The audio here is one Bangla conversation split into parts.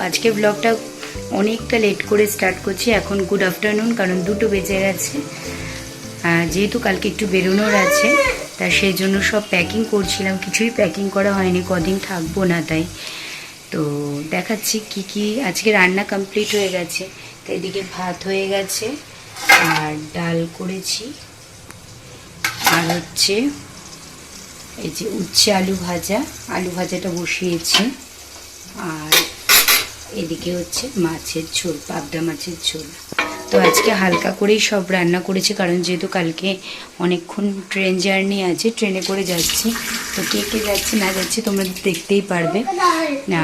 আজকে ব্লগটা অনেকটা লেট করে স্টার্ট করছি। এখন গুড আফটারনুন, কারণ 2টো বেজে গেছে। যেহেতু কালকে একটু বেরোনোর আছে, তা সেই জন্য সব প্যাকিং করছিলাম। কিছুই প্যাকিং করা হয়নি, কদিন থাকবো না তাই। তো দেখাচ্ছি কি কি আজকে রান্না কমপ্লিট হয়ে গেছে। তো এদিকে ভাত হয়ে গেছে, আর ডাল করেছি, আর হচ্ছে এই যে উচ্ছে আলু ভাজাটা বসিয়েছি, আর এদিকে হচ্ছে মাছের ঝোল, পাবদা মাছের ঝোল। তো আজকে হালকা করেই সব রান্না করেছি, কারণ যেহেতু কালকে অনেকক্ষণ ট্রেন জার্নি আছে, ট্রেনে করে যাচ্ছি। তো কে কে যাচ্ছে না যাচ্ছে তোমরা দেখতেই পারবে।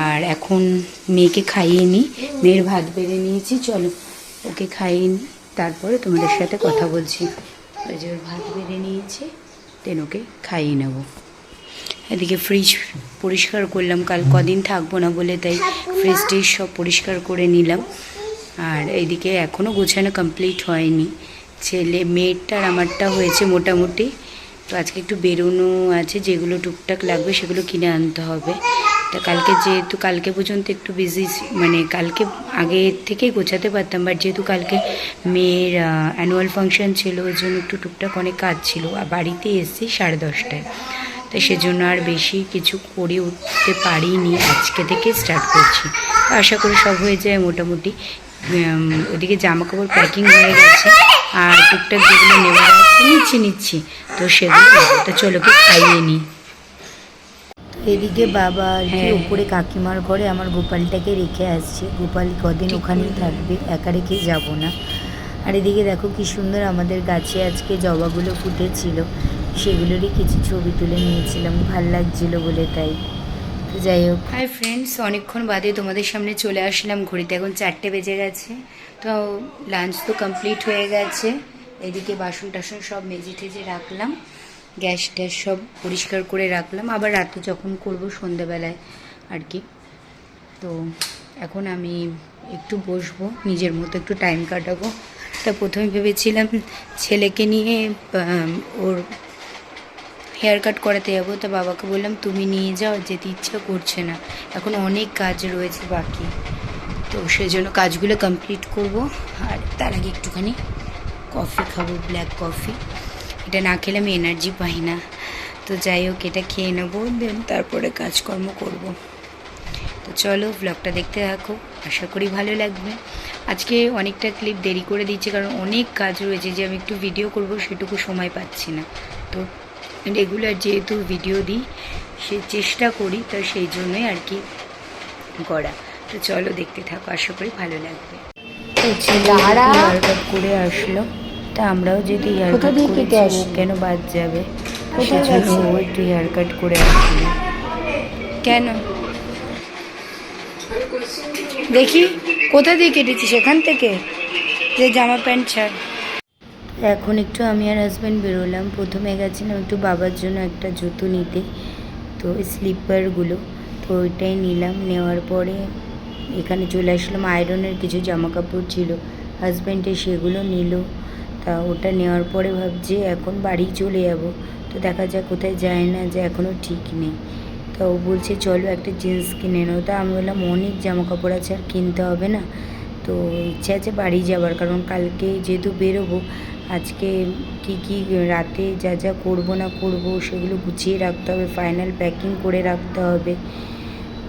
আর এখন মেয়েকে খাইয়ে নিই, মেয়ের ভাত বেড়ে নিয়েছি, চলো ওকে খাইয়ে নিই, তারপরে তোমাদের সাথে কথা বলছি। ওই যে ওর ভাত বেড়ে নিয়েছি, দেন ওকে খাইয়ে নেবো। এদিকে ফ্রিজ পরিষ্কার করলাম, কাল কদিন থাকবো না বলে, তাই ফ্রিজ টিজ সব পরিষ্কার করে নিলাম। আর এইদিকে এখনও গোছানো কমপ্লিট হয়নি, মেয়েরটা আর আমারটা হয়েছে মোটামুটি। তো আজকে একটু বেরোনো আছে, যেগুলো টুকটাক লাগবে সেগুলো কিনে আনতে হবে। তা কালকে যেহেতু কালকে পর্যন্ত একটু বিজি, মানে কালকে আগে থেকেই গোছাতে পারতাম, বাট যেহেতু কালকে মেয়ের অ্যানুয়াল ফাংশন ছিল, ওই জন্য একটু টুকটাক অনেক কাজ ছিল। আর বাড়িতে এসেছি 10:30টায়, তাই সেজন্য আর বেশি কিছু করে উঠতে পারিনি, আজকে থেকে স্টার্ট করছি। তো আশা করি সব হয়ে যায় মোটামুটি। ওদিকে জামা কাপড় প্যাকিং হয়ে গেছে, আর টুকটাক যেগুলো নেওয়ার আছে নিচ্ছি। তো সেগুলো তো চলো কি খাইয়ে নিই। এদিকে বাবা উপরে কাকিমার ঘরে আমার গোপালটাকে রেখে আসছে। গোপাল কদিন ওখানেই থাকবে, একা রেখে যাব না। আর এদিকে দেখো কি সুন্দর আমাদের গাছে আজকে জবাগুলো ফুটেছিল, সেগুলোরই কিছু ছবি তুলে নিয়েছিলাম, ভাল লাগছিল বলে তাই। তো যাই হোক, হাই ফ্রেন্ডস, অনেকক্ষণ বাদে তোমাদের সামনে চলে আসলাম। ঘড়িতে এখন 4টে বেজে গেছে। তো লাঞ্চ তো কমপ্লিট হয়ে গেছে। এদিকে বাসন টাসন সব মেজে টেজে রাখলাম, গ্যাস ট্যাস সব পরিষ্কার করে রাখলাম, আবার রাতে যখন করব সন্ধ্যাবেলায় আর কি। তো এখন আমি একটু বসবো, নিজের মতো একটু টাইম কাটাবো। তা প্রথমে ভেবেছিলাম ছেলেকে নিয়ে ওর হেয়ার কাট করাতে যাবো, তা বাবাকে বললাম তুমি নিয়ে যাও, যেতে ইচ্ছা করছে না, এখন অনেক কাজ রয়েছে বাকি। তো সেই জন্য কাজগুলো কমপ্লিট করব, আর তার আগে একটুখানি কফি খাবো, ব্ল্যাক কফি। এটা না খেলে আমি এনার্জি পাই না। তো যাই হোক, এটা খেয়ে নেবো, দেন তারপরে কাজকর্ম করব। তো চলো ব্লগটা দেখতে থাকো, আশা করি ভালো লাগবে। আজকে অনেকটা ক্লিপ দেরি করে দিচ্ছি, কারণ অনেক কাজ রয়েছে, যে আমি একটু ভিডিও করব সেটুকু সময় পাচ্ছি না। তো রেগুলার যেহেতু ভিডিও দিই, সে চেষ্টা করি, তো সেই জন্যই আর কি করা। তো চলো দেখতে থাকো, আশা করি ভালো লাগবে। হেয়ার কাট করে আসলো, তা আমরাও যদি হেয়ার কাট করতে কেন বাদ যাবে, সেজন্য ও একটু হেয়ার কাট করে আসলো। কেন দেখি কোথা দিয়ে কেটেছি, সেখান থেকে যে জামা প্যান্ট ছাড়। এখন একটু আমি আর হাজব্যান্ড বেরোলাম। প্রথমে গেছিলাম একটু বাবার জন্য একটা জুতো নিতে, তো স্লিপারগুলো, তো ওইটাই নিলাম। নেওয়ার পরে এখানে চলে আসলাম, আয়রনের কিছু জামা কাপড় ছিল, হাজব্যান্ডে সেগুলো নিল। তা ওটা নেওয়ার পরে ভাবছি এখন বাড়ি চলে যাব। তো দেখা যাক কোথায় যায় না, যে এখনও ঠিক নেই। তো ও বলছে চলো একটা জিন্স কিনে নাও। তা আমি বললাম অনেক জামা কাপড় আছে, আর কিনতে হবে না। তো ইচ্ছা আছে বাড়ি যাবার, কারণ কালকে যেহেতু বেরোবো, আজকে কি রাতে যা যা করব না করব সেগুলো গুছিয়ে রাখতে হবে, ফাইনাল প্যাকিং করে রাখতে হবে।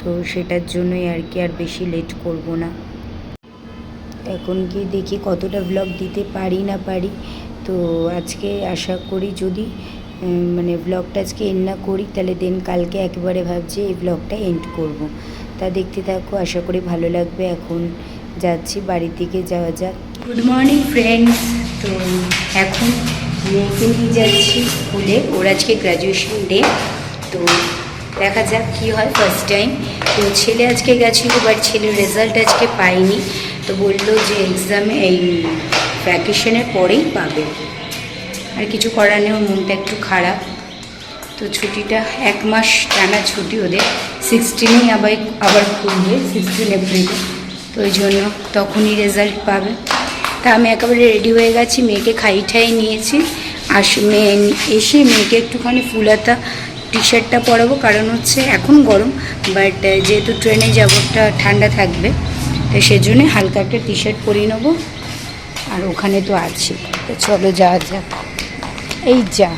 তো সেটার জন্যই আর কি, আর বেশি লেট করব না। এখন কি দেখি কতটা ব্লগ দিতে পারি না পারি। তো আজকে আশা করি যদি মানে ব্লগটা আজকে এন্ড না করি, তাহলে দেন কালকে একেবারে ভাবছি এই ব্লগটা এন্ড করব। তা দেখতে থাকো, আশা করি ভালো লাগবে। এখন যাচ্ছি বাড়ির দিকে, যাওয়া যাক। Good morning friends. তো এখন মেয়েকে নিয়ে যাচ্ছি স্কুলে, ওর আজকে গ্র্যাজুয়েশন ডে। তো দেখা যাক কী হয়, ফার্স্ট টাইম। তো ছেলে আজকে গেছিলো, বাট ছেলের রেজাল্ট আজকে পাইনি। তো বললো যে এক্সামে এই ভ্যাকেশনের পরেই পাবে। আর কিছু করার নেই, ওর মনটা একটু খারাপ। তো ছুটিটা 1 মাস টানা ছুটি ওদের, 16এই আবার খুলবে, 16 এপ্রিলে। তো ওই জন্য তখনই রেজাল্ট পাবে। তা আমি একেবারে রেডি হয়ে গেছি, মেয়েকে খাই ঠাই নিয়েছি। এসে মেয়েকে একটুখানি ফুল হাতা টি শার্টটা পরাবো, কারণ হচ্ছে এখন গরম, বাট যেহেতু ট্রেনে যাবোটা ঠান্ডা থাকবে, তো সেজন্য হালকা একটা টি শার্ট পরিয়ে নেবো। আর ওখানে তো আছে, তো চলো যাওয়া যাক। এই যা,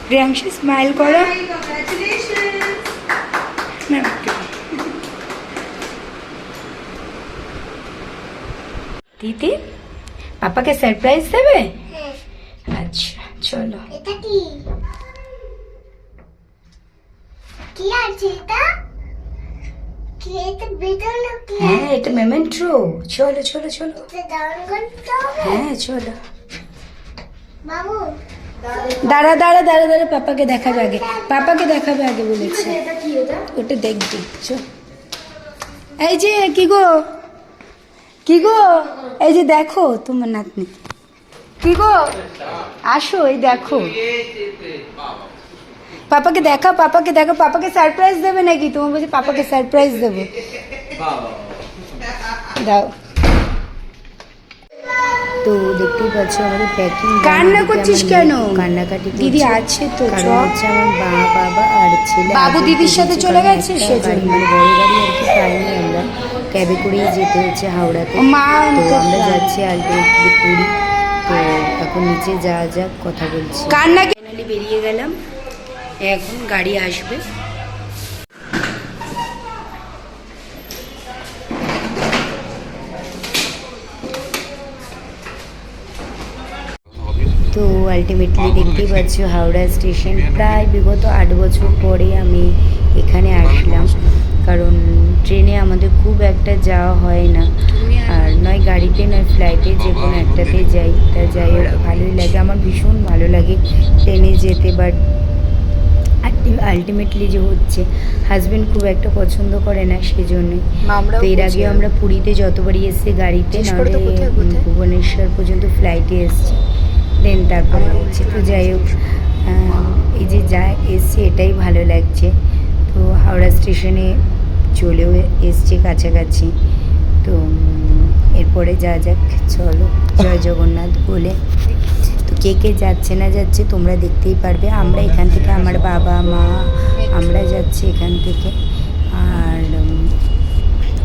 প্রিয়াংশী স্মাইল করো। দিদি পাপাকে সারপ্রাইজ দেবে? আচ্ছা চলো। এটা কি কি আছে এটা? কি এটা বেদনা কি? হ্যাঁ এটা মেমেন্টো। চলো চলো চলো, এটা ডাউন করতে হবে। হ্যাঁ চলো। বাবু দাঁড়া দাঁড়া দাঁড়া দাঁড়া, পাপাকে দেখাবে আগে, পাপাকে দেখাবে আগে বলেছে। এটা কি এটা? ওটা দেখবি চল। এই যে কি গো, কি গো, এই যে দেখো তোমার নাতনি। কি গো আসো, এই দেখো পাপাকে দেখাও, পাপাকে দেখো, পাপাকে সারপ্রাইজ দেবে নাকি? তোমার বলছে পাপাকে সারপ্রাইজ দেবো, দাও। তো দেখতেই পাচ্ছ আমাদের প্যাকিং। কান্না করছিস কেন? কান্নাকাটি করছে। দিদি আছে তো, কারণ হচ্ছে আমার বাবা আর ছেলে বাবু আগে দিদির সাথে বেরিয়েছে, চলে কারণ গেছে, একটা সেজন্য। গাড়ি, মানে বড় গাড়ি আর কি পাইনি আমরা, ক্যাবে করেই যেতে হচ্ছে হাওড়াতে। ও মা, তো আমরা যাচ্ছি আলটিমেটলি পুরী। তো এখন নিচে যাওয়া যাক, কথা বলছি। কান্না ফাইনালি বেরিয়ে গেলাম, এখন গাড়ি আসবে। তো আলটিমেটলি দেখতেই পাচ্ছ হাওড়া স্টেশন। প্রায় বিগত 8 বছর পরে আমি এখানে আসলাম, কারণ ট্রেনে আমাদের খুব একটা যাওয়া হয় না, আর নয় গাড়িতে নয় ফ্লাইটে, যে কোনো একটাতে যাই। তা যাই হোক, ভালোই লাগে, আমার ভীষণ ভালো লাগে ট্রেনে যেতে। বাট আলটিমেটলি যে হচ্ছে হাজব্যান্ড খুব একটা পছন্দ করে না, সেজন্যই। তো এর আগে আমরা পুরীতে যতবারই এসেছি গাড়িতে, নাহলে ভুবনেশ্বর পর্যন্ত ফ্লাইটে এসেছি, দেন তারপরে হচ্ছে। তো যাই হোক, এই যে যা এসছে এটাই ভালো লাগছে। তো হাওড়া স্টেশনে চলেও এসছে কাছাকাছি। তো এরপরে যা যাক, চলো জয় জগন্নাথ বলে। তো কে কে যাচ্ছে না যাচ্ছে তোমরা দেখতেই পারবে। আমরা এখান থেকে, আমার বাবা মা, আমরা যাচ্ছি এখান থেকে, আর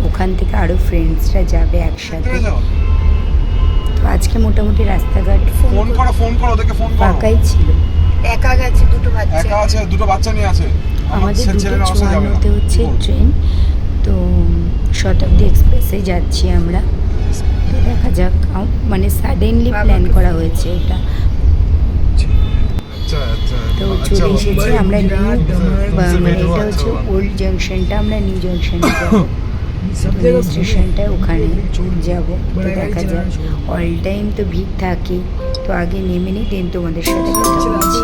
ওখান থেকে আরও ফ্রেন্ডসরা যাবে একসাথে। তো আজকে মোটামুটি রাস্তাঘাট ফোন করো ওদেরকে, ফোন করো। ফাঁকাই ছিল। একা গেছে, দুটো বাচ্চা। একা আছে, দুটো বাচ্চা নিয়ে আছে। আমাদের ছেলে না অবশ্যই যাবে না। 2:54 হচ্ছে ট্রেন। তো শতাব্দী এক্সপ্রেসে যাচ্ছি আমরা। তো দেখা যাক, মানে সাডেনলি প্ল্যান করা হয়েছে এটা। আচ্ছা আচ্ছা। তো চলে এসেছি আমরা নিউ, মানে এটা হচ্ছে ওল্ড জাংশনটা, আমরা নিউ জাংশনে যাবো। নিউ স্টেশনটা ওখানে যাব। তো দেখা যাক, অল টাইম তো ভিড় থাকে, তো আগে নেমে নিই, দেন তোমাদের সাথে কথা বলছি।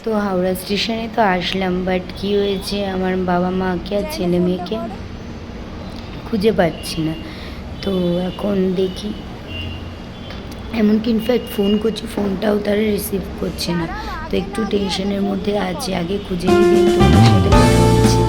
তো হাওড়া স্টেশনে তো আসলাম, বাট কি হয়েছে আমার বাবা মাকে আর ছেলে মেয়েকে খুঁজে পাচ্ছি না। তো এখন দেখি, এমনকি ইনফ্যাক্ট ফোন করছি, ফোনটাও তারা রিসিভ করছে না। তো একটু টেনশনের মধ্যে আছে, আগে খুঁজে নিয়ে তোমাদের সাথে কথা বলছি।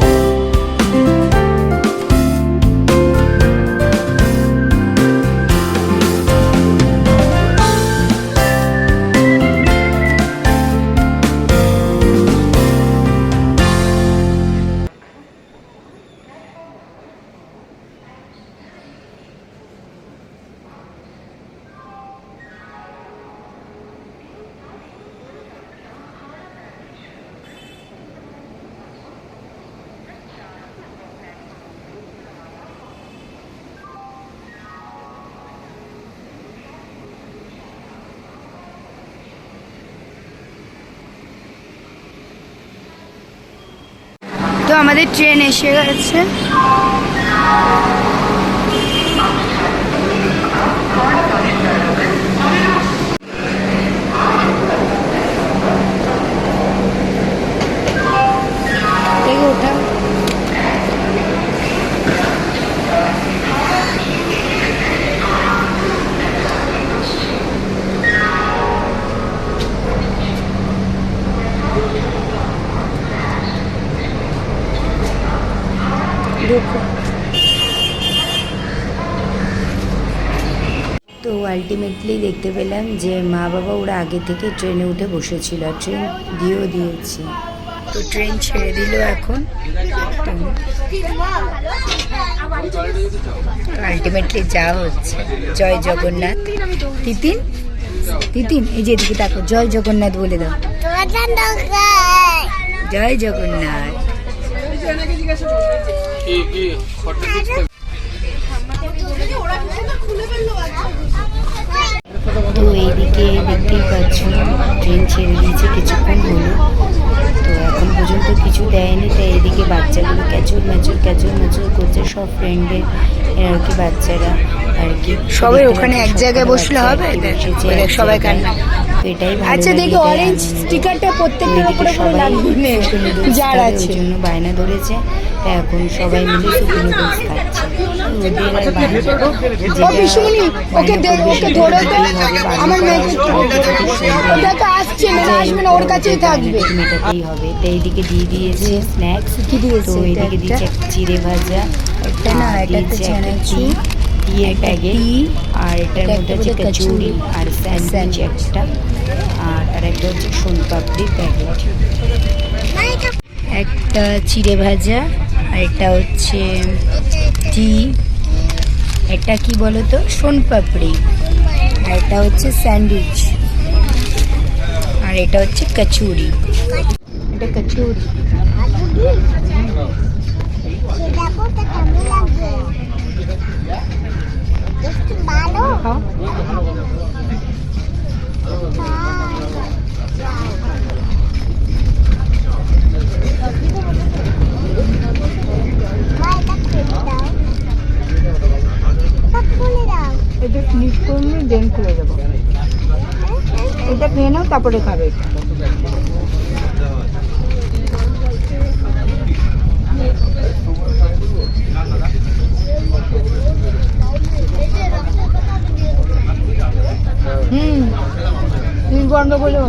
তো আমাদের ট্রেন এসে গেছে। ওঠা তো আলটিমেটলি দেখতে পেলাম যে মা বাবা ওরা আগে থেকে ট্রেনে উঠে বসেছিল, আর ট্রেন দিয়েও দিয়েছে। তো ট্রেন ছেড়ে দিল এখন। আলটিমেটলি যা হচ্ছে, জয় জগন্নাথ। তিতিন তিতিন এই যে এদিকে দেখো, জয় জগন্নাথ বলে দাও। জয় জগন্নাথ। তো এইদিকে দেখতেই পাচ্ছ ট্রেন ছেড়ে দিয়েছে কিছুক্ষণ হলো, তো এখন পর্যন্ত কিছু দেয়নি। তাই এদিকে বাচ্চাগুলো ক্যাচর ম্যাচর করছে, সব ফ্রেন্ডের আর কি বাচ্চারা আর কি সবাই ওখানে এক জায়গায় বসলে হবে, সবাই কান্না। এটাই আচ্ছা দেখি অরেঞ্জ স্টিকারটা প্রত্যেকটার উপরে করে লাগবে, যার আছে জন্য বায়না ধরেছে। তাই এখন সবাই মিলে সুপি নুডলস খাচ্ছে। ওদের আর ওকে ধরে তো আমার মেয়েকে ওটা তো আসছে না, আসবে না, ওর কাছেই থাকবে, মেটাতেই হবে। তো এইদিকে দিয়ে দিয়েছে স্ন্যাক্স, কি দিয়েছে? তো এইদিকে দিয়েছে একটা চিড়ে ভাজা, এটা না, এটা একটা চানাচুর দিয়ে প্যাকেট, আর এটার মধ্যে হচ্ছে কচুরি আর স্যান্ডউইচ একটা, আর একটা হচ্ছে সোনপাপড়ির প্যাকেট, একটা চিড়ে ভাজা, আর একটা হচ্ছে টি, এটা কি বলো তো সোনপাপড়ি, আর এটা হচ্ছে স্যান্ডউইচ, আর এটা হচ্ছে কচুরি। এটা কচুরি। এটা ফিনিশ করলে দেন খুলে দেবো, এটা খেয়ে নাও তারপরে খাবে। তুমি বন্ধ করো।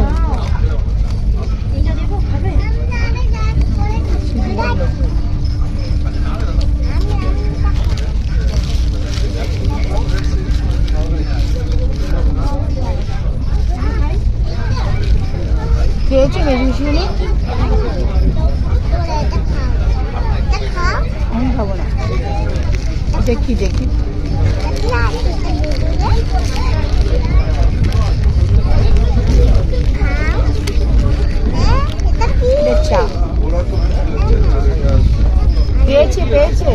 খেয়েছো বেশি? আমি খাবো না। দেখি দেখি চা পেয়েছে পেয়েছে,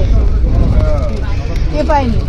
কে পায়নি?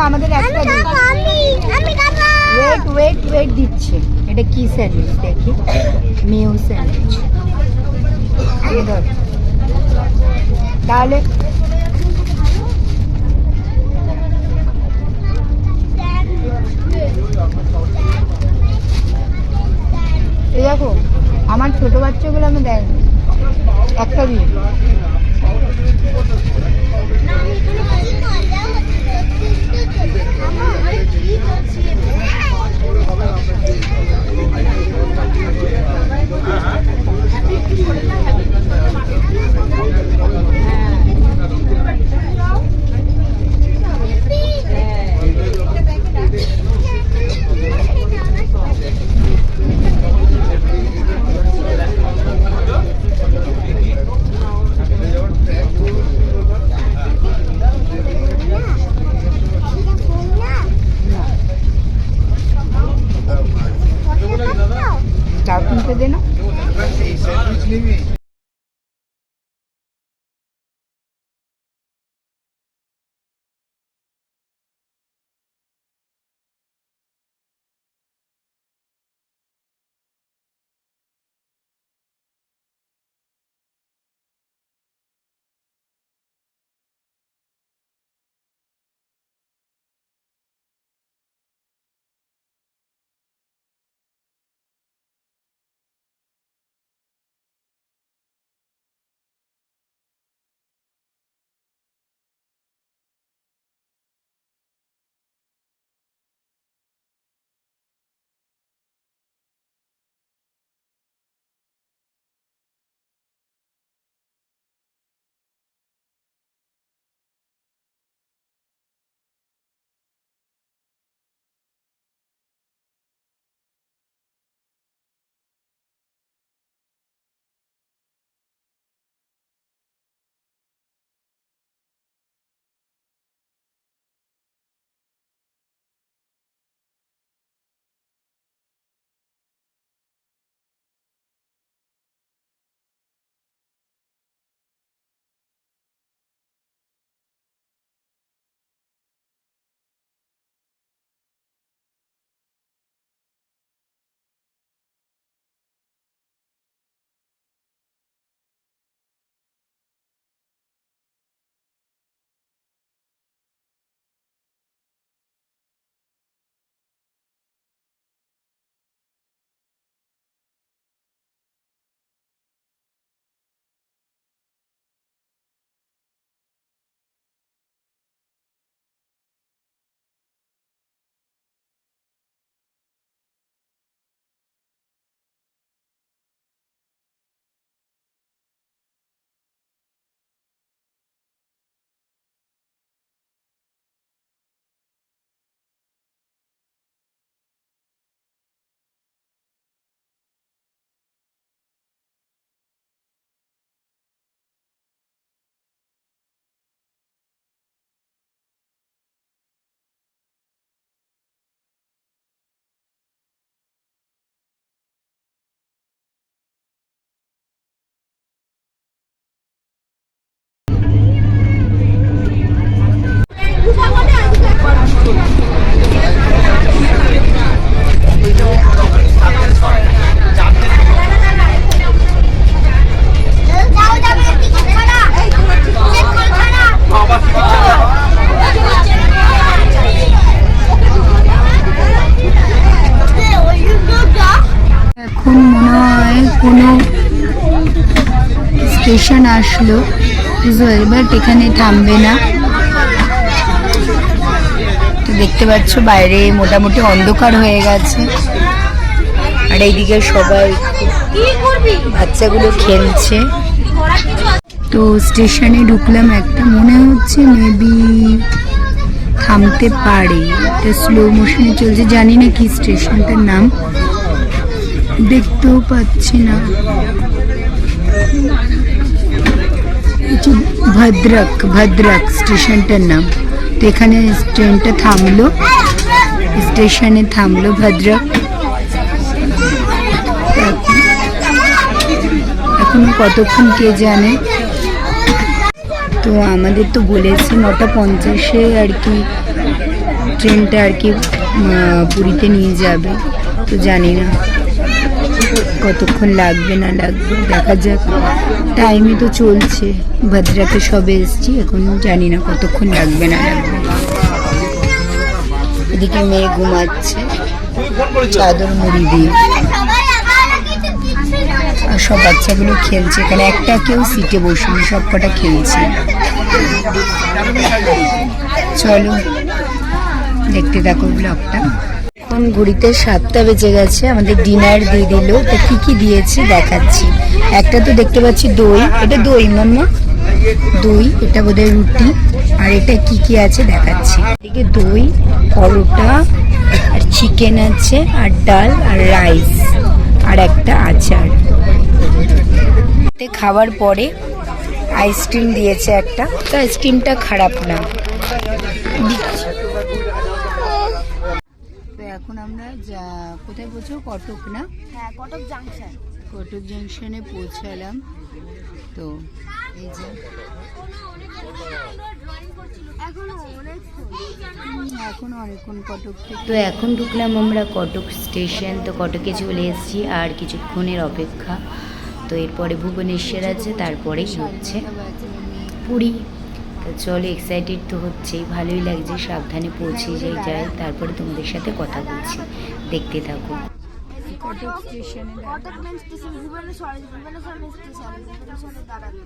আমাদের একটা আমি খাবো। ওয়েট দিচ্ছে। এটা কি স্যান্ডউইচ দেখি, মেও স্যান্ডউইচ। তাহলে এই দেখো আমার ছোট বাচ্চাগুলো আমি দেয়নি, একটা দিন। চাও কিনতে দে না। এখন মনে হয় কোনো স্টেশন আসলো, বাট এখানে থামবে না। তো দেখতে পাচ্ছ বাইরে মোটামুটি অন্ধকার হয়ে গেছে, আর এইদিকে সবাই বাচ্চাগুলো খেলছে। তো স্টেশনে ঢুকলাম, একটা মনে হচ্ছে মেবি থামতে পারে, এটা স্লো মোশনে চলছে, জানি না কি স্টেশনটার নাম, দেখতেও পাচ্ছি না। ভদ্রক স্টেশনটার নাম। তো এখানে ট্রেনটা থামলো, স্টেশনে থামলো ভদ্রক। এখনো কতক্ষণ কে জানে। তো আমাদের তো বলেছে 9:50 আর কি ট্রেনটা আর কি পুরীতে নিয়ে যাবে, তো জানি না কতক্ষণ লাগবে না লাগবে, দেখা যাক। টাইমে তো চলছে, ভদ্রাকে সবে এসছি, এখন জানি না কতক্ষণ লাগবে না লাগবে। এদিকে মেয়ে ঘুমাচ্ছে চাদর মুড়ি দিয়ে, আর সব বাচ্চাগুলো খেলছে। এখানে একটা কেউ সিটে বসেনি, সব কটা খেলছে। চলো দেখতে থাকো ব্লগটা। এখন ঘড়িতে 7টা বেজে গেছে, আমাদের ডিনার দিয়ে দিল। তো কি কি দিয়েছে দেখাচ্ছি। একটা তো দেখতে পাচ্ছি দই, এটা দই মাম্মা, দই, এটা বোধহয় রুটি। আর এটা কি কি আছে দেখাচ্ছি। এদিকে দই, পরোটা, আর চিকেন আছে, আর ডাল, আর রাইস, আর একটা আচার। খাওয়ার পরে আইসক্রিম দিয়েছে একটা, তো আইসক্রিমটা খারাপ না। তো এখন আমরা কোথায় পৌঁছো? কটক না? হ্যাঁ, কটক জাংশন। কটক জাংশনে পৌঁছালাম। তো এই যে এখন অনেকক্ষণ কটক থেকে, তো এখন ঢুকলাম আমরা কটক স্টেশন। তো কটকে চলে এসেছি, আর কিছুক্ষণের অপেক্ষা। তো এরপরে ভুবনেশ্বর আছে, তারপরেই হচ্ছে পুরী। তো চলো, এক্সাইটেড তো হচ্ছেই, ভালোই লাগছে। সাবধানে পৌঁছে যাই, তারপরে তোমাদের সাথে কথা বলছি, দেখতে থাকো। কটক স্টেশনে Cuttack main station, Bhubaneswar main station, ভুবনেশ্বরে দাঁড়াবে।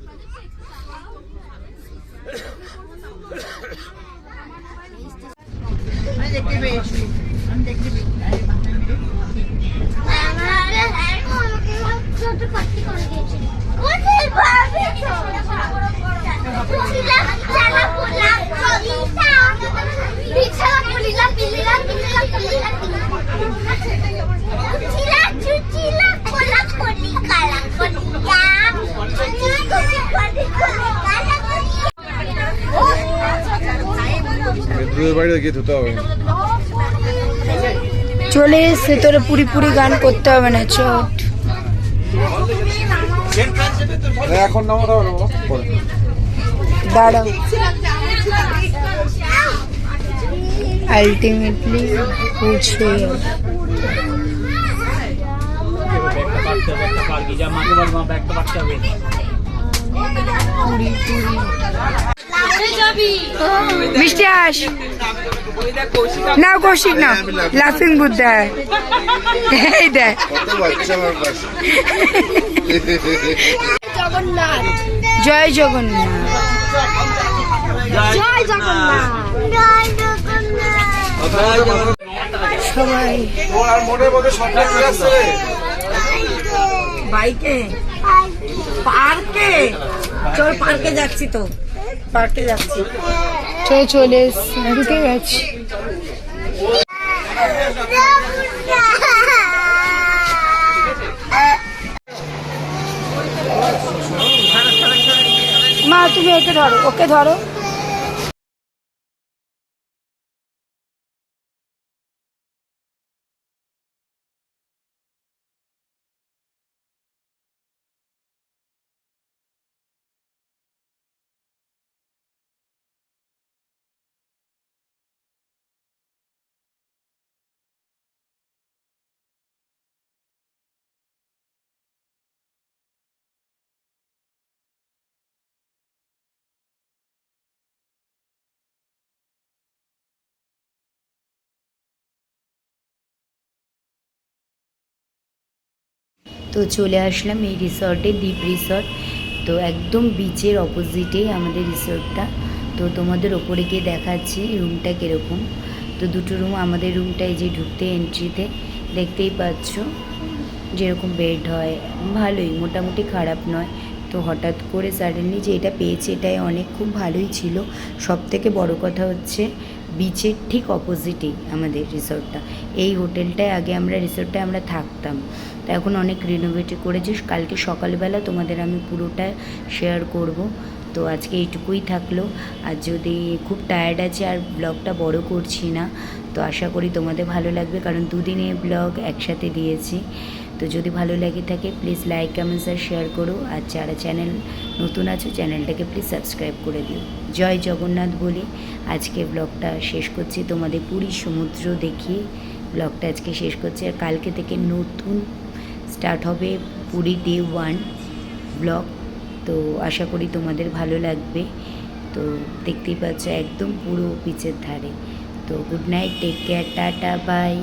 বাইরে গিয়ে ধুতে হবে। চলে এসছে, তোরা পুরি পুরি গান করতে হবে না, চট এখন নামাতে হবে না, পরে দাঁড়াও। আলটিমেটলি পৌঁছে পুরি পুরি। মিষ্টি আস না, কৌশিক না, লাফিং বুদ্ধা এই দেখ। জগন্নাথ, জয় জগন্নাথ, জয় জগন্নাথ, জয় জগন্নাথ। সবাই ওর আর মনের মধ্যে স্বপ্ন চলে আসছে। বাইকে পার্কে, চল পার্কে যাচ্ছি, তো পার্কে যাচ্ছি। চলে এসছি, ঢুকে গেছি। মা তুমি একে ধরো, ওকে ধরো। তো চলে আসলাম এই রিসর্টে, দ্বীপ রিসর্ট। তো একদম বিচের অপোজিটেই আমাদের রিসর্টটা। তো তোমাদের ওপরে গিয়ে দেখাচ্ছি রুমটা কীরকম। তো দুটো রুম, আমাদের রুমটায় যে ঢুকতে এন্ট্রিতে দেখতেই পাচ্ছ যেরকম বেড হয়, ভালোই, মোটামুটি খারাপ নয়। তো হঠাৎ করে সাডেনলি যে এটা পেয়েছি, এটাই অনেক, খুব ভালোই ছিল। সব থেকে বড় কথা হচ্ছে বিচের ঠিক অপোজিটেই আমাদের রিসর্টটা। এই হোটেলটায় আগে আমরা রিসর্টটায় আমরা থাকতাম, তো এখন অনেক রিনোভেট করেছি। কালকে সকালবেলা তোমাদের আমি পুরোটা শেয়ার করব। তো আজকে এইটুকুই থাকলো। আর যদি খুব টায়ার্ড আছে আর ব্লগটা বড় করছি না, তো আশা করি তোমাদের ভালো লাগবে, কারণ দুদিনের ব্লগ একসাথে দিয়েছি। তো যদি ভালো লাগে থাকে প্লিজ লাইক কমেন্টস আর শেয়ার করো, আর যারা চ্যানেল নতুন আছো চ্যানেলটাকে প্লিজ সাবস্ক্রাইব করে দিও। জয় জগন্নাথ বলে আজকে ব্লগটা শেষ করছি, তোমাদের পুরীর সমুদ্র দেখিয়ে ব্লগটা আজকে শেষ করছি। আর কালকে থেকে নতুন স্টার্ট হবে পুরী ডে 1 ব্লগ। তো আশা করি তোমাদের ভালো লাগবে। তো দেখতেই পাচ্ছ একদম পুরো বিচের ধারে। তো good night, take care, tata, by.